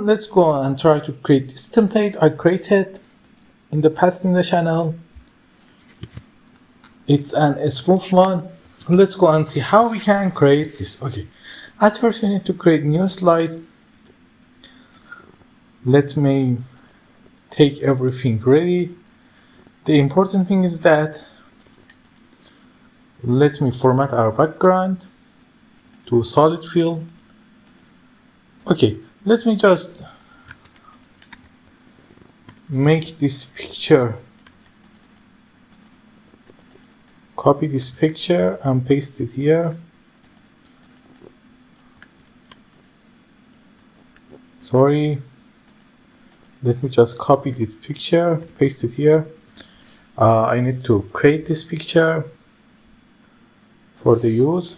let's go and try to create this template I created in the past in the channel. It's a smooth one. Let's go and see how we can create this. Okay, at first we need to create new slide. Let me take everything ready. The important thing is that let me format our background to solid fill. Okay, let me just make this picture, copy this picture and paste it here. Sorry, let me just copy this picture, paste it here. I need to create this picture for the use.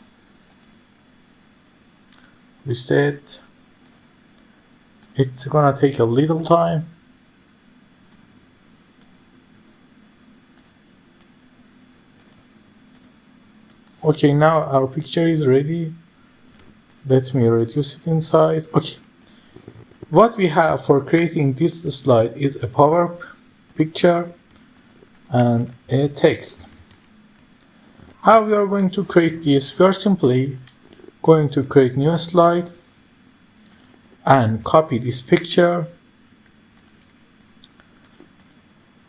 Reset. It's gonna take a little time. Okay, now our picture is ready. Let me reduce it in size. Okay, what we have for creating this slide is a power picture and a text. How we are going to create this? We are simply going to create new slide and copy this picture.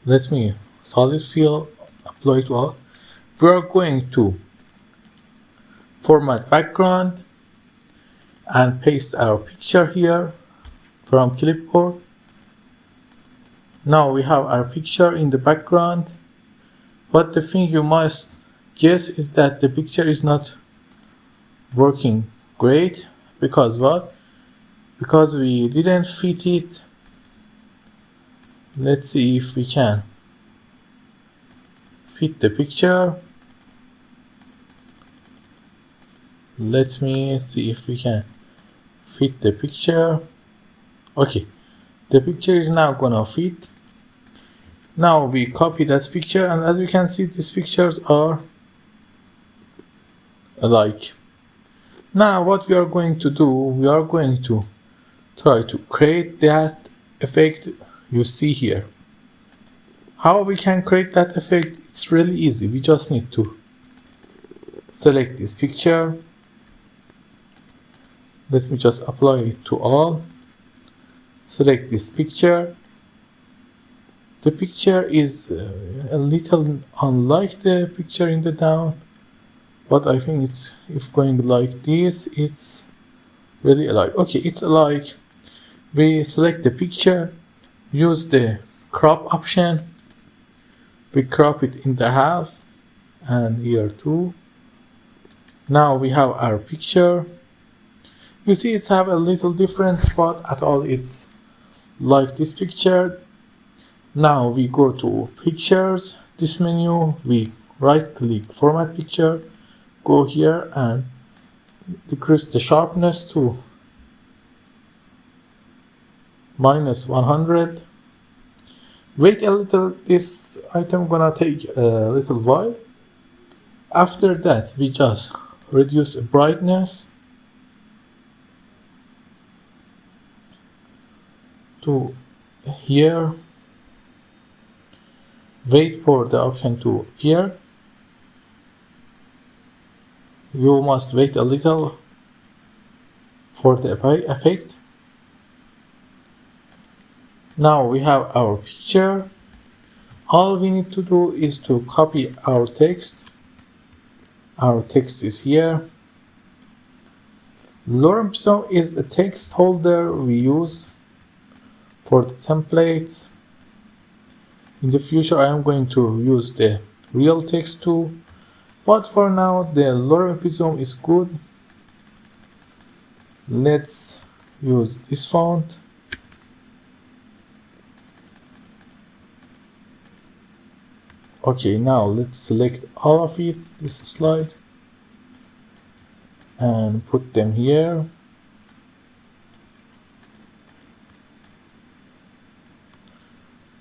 Let me solid fill, apply to all. We are going to format background and paste our picture here from clipboard. Now we have our picture in the background, but the thing you must guess is that the picture is not working great. Because what? Because we didn't fit it. Let's see if we can fit the picture. Let me see if we can fit the picture. Okay, the picture is now gonna fit. Now we copy that picture, and as you can see, these pictures are alike. Now what we are going to do, we are going to try to create that effect you see here. How we can create that effect? It's really easy. We just need to select this picture. Let me just apply it to all. Select this picture. The picture is a little unlike the picture in the down, but I think it's, if going like this, it's really alike. Okay, it's alike. We select the picture, use the crop option. We crop it in the half, and here too. Now we have our picture. You see it's have a little difference, but at all it's like this picture. Now we go to pictures, this menu, we right click format picture, go here and decrease the sharpness to -100. Wait a little, this item gonna take a little while. After that we just reduce the brightness to here. Wait for the option to appear. You must wait a little for the effect. Now we have our picture. All we need to do is to copy our text. Our text is here. Lorem ipsum is a text holder we use for the templates. In the future I am going to use the real text too, but for now the lorem ipsum is good. Let's use this font. Okay, now let's select all of it, this slide, and put them here.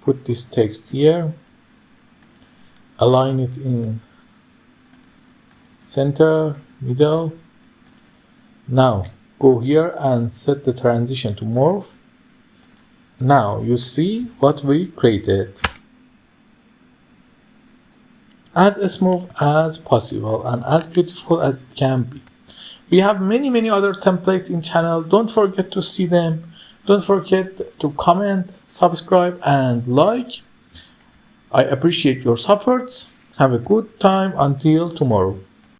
Put this text here, align it in center, middle. Now go here and set the transition to morph. Now you see what we created. As smooth as possible and as beautiful as it can be. We have many other templates in channel. Don't forget to see them. Don't forget to comment, subscribe and like. I appreciate your support. Have a good time until tomorrow.